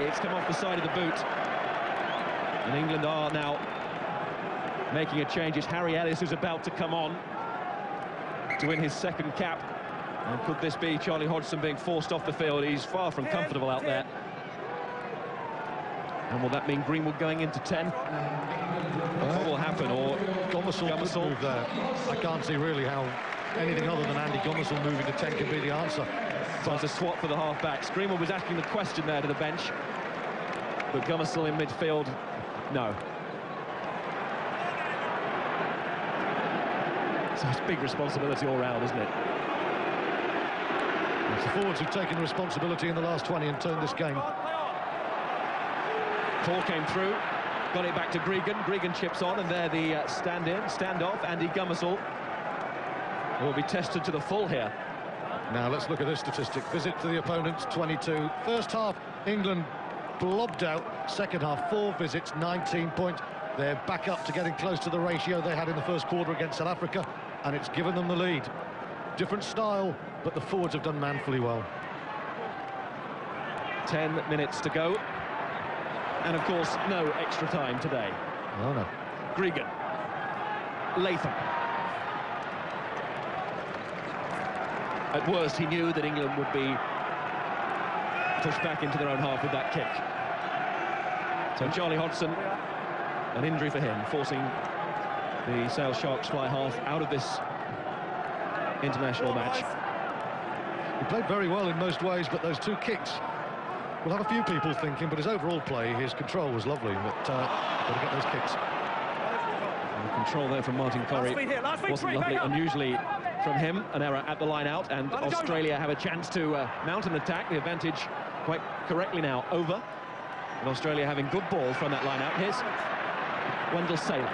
It's come off the side of the boot. And England are now making a change. It's Harry Ellis who's about to come on to win his second cap. And could this be Charlie Hodgson being forced off the field? He's far from comfortable out there. And will that mean Greenwood going into 10? What will happen? Or Gomersall move there. I can't see really how anything other than Andy Gomersall moving to 10 could be the answer. So it's a swap for the half-backs. Greenwood was asking the question there to the bench. But Gomersall in midfield, no. So it's big responsibility all round, isn't it? It's the forwards who've taken responsibility in the last 20 and turned this game. Paul came through, got it back to Gregan. Gregan chips on, and there the standoff. Andy Gomersall will be tested to the full here. Now let's look at this statistic. Visit to the opponents, 22. First half, England blobbed out. Second half, 4 visits, 19 points. They're back up to getting close to the ratio they had in the first quarter against South Africa, and it's given them the lead. Different style, but the forwards have done manfully well. 10 minutes to go. And, of course, no extra time today. Oh, no. Gregan. Latham. At worst, he knew that England would be pushed back into their own half with that kick. So Charlie Hodgson, an injury for him, forcing the Sale Sharks fly half out of this international match. He played very well in most ways, but those 2 kicks will have a few people thinking, but his overall play, his control was lovely, but got to get those kicks. And the control there from Martin Corrie wasn't lovely. Unusually from him, an error at the line out, and Australia have a chance to mount an attack. The advantage quite correctly now over, and Australia having good ball from that line out. Here's Wendell Saylor.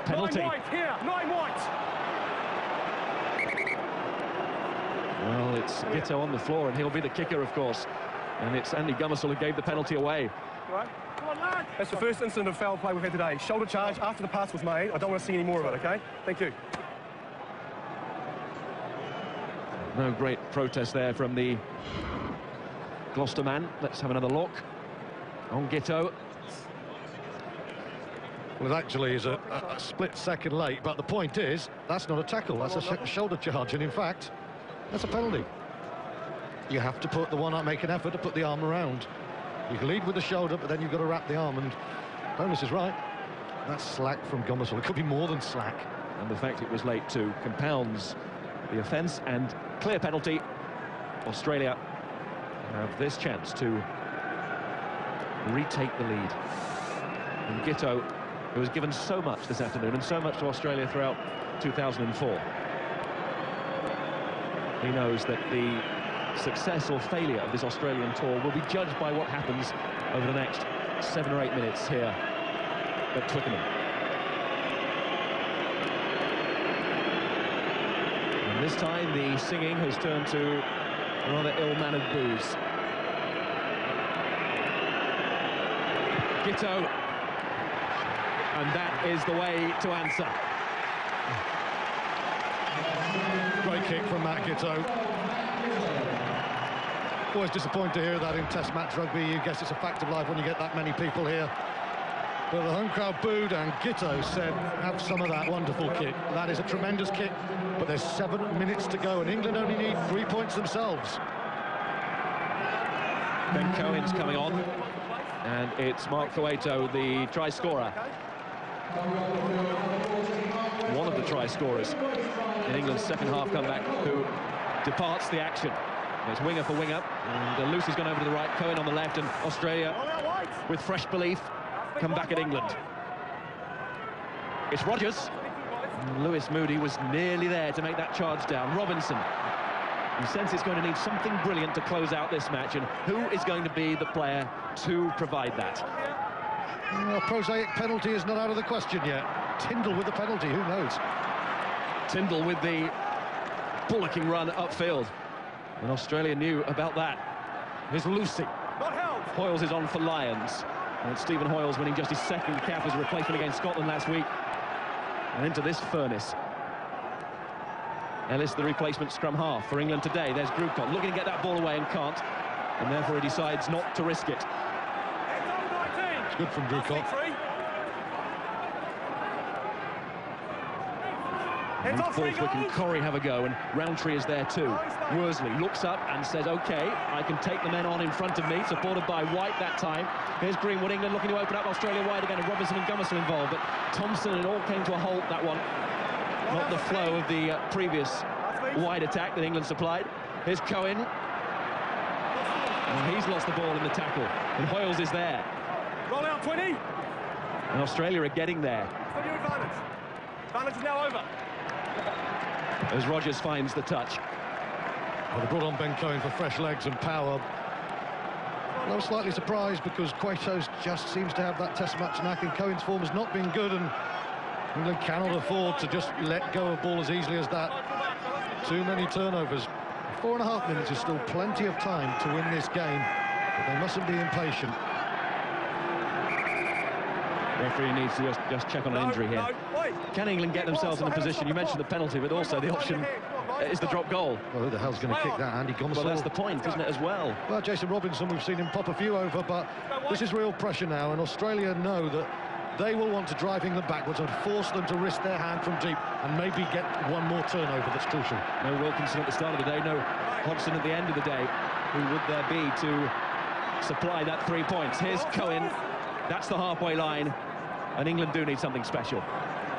Penalty. 9 white here, 9 white. Well, it's Giteau on the floor, and he'll be the kicker, of course. And it's Andy Gomersall who gave the penalty away. Right. Come on, lad. That's the first incident of foul play we've had today. Shoulder charge after the pass was made. I don't want to see any more of it, OK? Thank you. No great protest there from the Gloucester man. Let's have another look on Giteau. Well, it actually is a split second late, but the point is, that's not a tackle, that's a shoulder charge, and in fact, that's a penalty. You have to put the one up, make an effort to put the arm around. You can lead with the shoulder, but then you've got to wrap the arm, and Bonus is right. That's slack from Gomersall. It could be more than slack. And the fact it was late too compounds the offence, and clear penalty. Australia have this chance to retake the lead. And Giteau, who has given so much this afternoon and so much to Australia throughout 2004, he knows that the success or failure of this Australian tour will be judged by what happens over the next 7 or 8 minutes here at Twickenham. And this time the singing has turned to a rather ill-mannered boos. Giteau, and that is the way to answer. Great kick from Matt Giteau. Always disappointed to hear that in Test match rugby. You guess it's a fact of life when you get that many people here. But the home crowd booed, and Giteau said, have some of that wonderful kick. That is a tremendous kick, but there's 7 minutes to go, and England only need 3 points themselves. Ben Cohen's coming on, and it's Mark Cueto, the try scorer. One of the try scorers in England's second half comeback, who departs the action. It's winger for winger, and Lucy's gone over to the right, Cohen on the left, and Australia, with fresh belief, come back at England. It's Rogers. And Lewis Moody was nearly there to make that charge down. Robinson. You sense it's going to need something brilliant to close out this match, and who is going to be the player to provide that? Well, prosaic penalty is not out of the question yet. Tyndall with the penalty, who knows? Tyndall with the bullocking run upfield. And Australia knew about that. Here's Lucy. Hoyles is on for Lions. And Stephen Hoyles winning just his second cap as a replacement against Scotland last week. And into this furnace. Ellis, the replacement scrum half for England today. There's Grewcock looking to get that ball away and can't. and therefore he decides not to risk it. It's good from Drukov. Borthwick and Corrie have a go, and Roundtree is there too. Worsley looks up and says, OK, I can take the men on in front of me, supported by White that time. Here's Greenwood, England looking to open up Australia wide again, and Robinson and Gummerson involved, but Thompson, it all came to a halt, that one. Not the flow of the previous wide attack that England supplied. Here's Cohen. And he's lost the ball in the tackle, and Hoyles is there. Roll out, 20. And Australia are getting there. It's your advantage. Advantage is now over. As Rogers finds the touch. Well, they brought on Ben Cohen for fresh legs and power. I was slightly surprised because Cueto's just seems to have that test match knack, and Cohen's form has not been good, and England cannot afford to just let go of ball as easily as that. Too many turnovers. 4.5 minutes is still plenty of time to win this game, but they mustn't be impatient. Referee needs to just check on an injury here. Can England get themselves in a position? You mentioned the penalty, but also the option is the drop goal. Well, who the hell's going to kick that? Andy Gummerson? Well, that's the point, isn't it, as well? Well, Jason Robinson, we've seen him pop a few over, but this is real pressure now, and Australia know that they will want to drive England backwards and force them to risk their hand from deep and maybe get one more turnover that's crucial. No Wilkinson at the start of the day, no Hodgson at the end of the day. Who would there be to supply that 3 points? Here's Cohen. That's the halfway line. And England do need something special.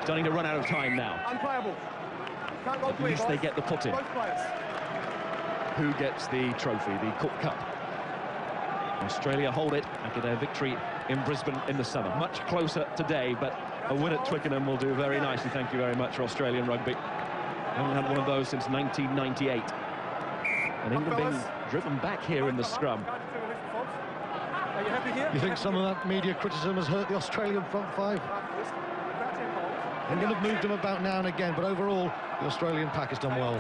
Starting to run out of time now. Unplayable. Can't go At least they get the put in. Who gets the trophy, the Cook Cup? Australia hold it after their victory in Brisbane in the summer. Much closer today, but a win at Twickenham will do very nicely. Thank you very much for Australian rugby. Haven't had one of those since 1998. And England being driven back here in the scrum. Are you happy here? You think some of that media criticism has hurt the Australian front five? England have moved them about now and again, but overall, the Australian pack has done well.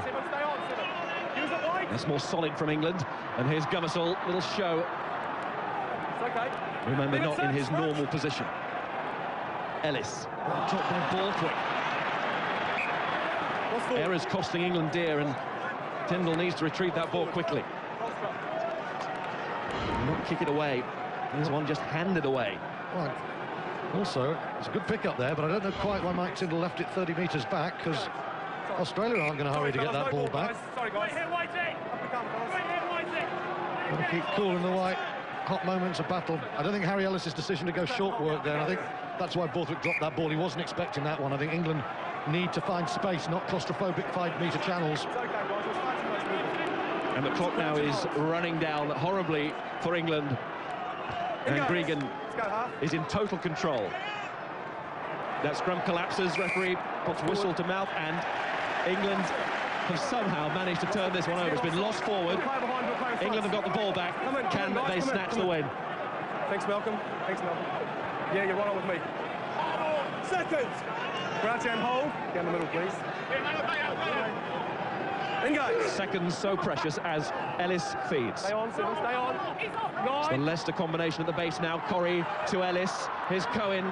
That's more solid from England. And here's Gummersall, little show. Remember, not in his normal position. Ellis, top by Borthwick. Errors costing England dear, and Tyndall needs to retrieve that ball quickly. Not kick it away. This one just handed away. Right. Also, it's a good pick-up there, but I don't know quite why Mike Tyndall left it 30 metres back, because Australia aren't going to hurry to get that ball back. Sorry, guys. Got to keep cool in the White. Hot moments of battle. I don't think Harry Ellis's decision to go short work there. I think that's why Borthwick dropped that ball. He wasn't expecting that one. I think England need to find space, not claustrophobic 5-metre channels. And the clock now is running down horribly for England. And Gregan is in total control. That scrum collapses, referee puts whistle to mouth, and England have somehow managed to turn this one over. It's been lost forward. England have got the ball back. Can they snatch the win? Thanks, Malcolm. Yeah, you're right on with me. Seconds. Crouch and hold. Down the middle, please. Engage. Seconds so precious as Ellis feeds. Stay on, Simmons, stay on. It's the Leicester combination at the base now. Corrie to Ellis. Here's Cohen.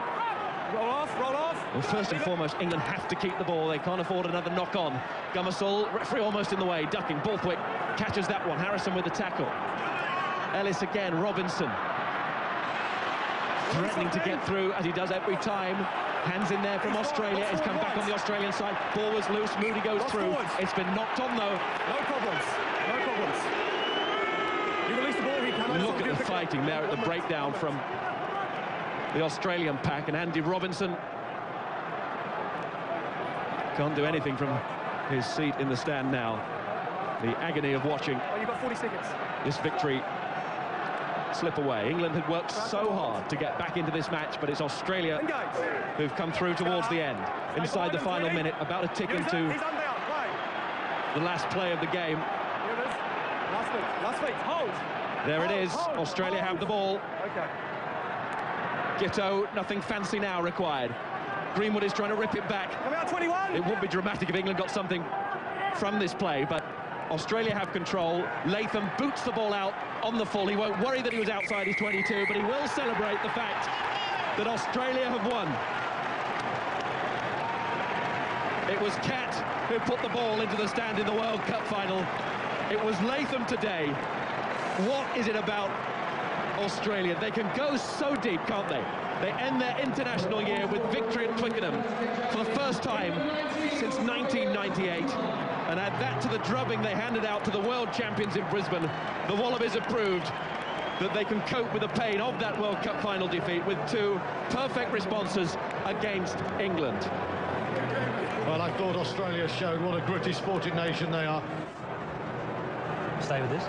Roll off, roll off. Well, first and foremost, England have to keep the ball. They can't afford another knock-on. Gummersall, referee almost in the way, ducking. Borthwick catches that one. Harrison with the tackle. Ellis again, Robinson. Threatening to get through, as he does every time. Hands in there from Australia. It's come back on the Australian side. Ball was loose. Moody goes through. It's been knocked on, though. No problems. No problems. You release the ball, he can. Look at the fighting there at the breakdown from the Australian pack, and Andy Robinson can't do anything from his seat in the stand now. The agony of watching you've got 40 seconds. This victory slip away. England had worked so hard to get back into this match, but it's Australia who've come through towards the end. Inside the final minute, about to tick into the last play of the game. Last feet, hold. There it is. Australia have the ball. Okay. Gitto, nothing fancy now required. Greenwood is trying to rip it back. Come out, 21. It would be dramatic if England got something from this play, but Australia have control. Latham boots the ball out on the full. He won't worry that he was outside his 22, but he will celebrate the fact that Australia have won. It was Cat who put the ball into the stand in the World Cup final. It was Latham today What is it about Australia? They can go so deep, can't they? They end their international year with victory at Twickenham for the first time since 1998. And add that to the drubbing they handed out to the world champions in Brisbane. The Wallabies have proved that they can cope with the pain of that World Cup final defeat with two perfect responses against England. Well, I thought Australia showed what a gritty sporting nation they are. Stay with this.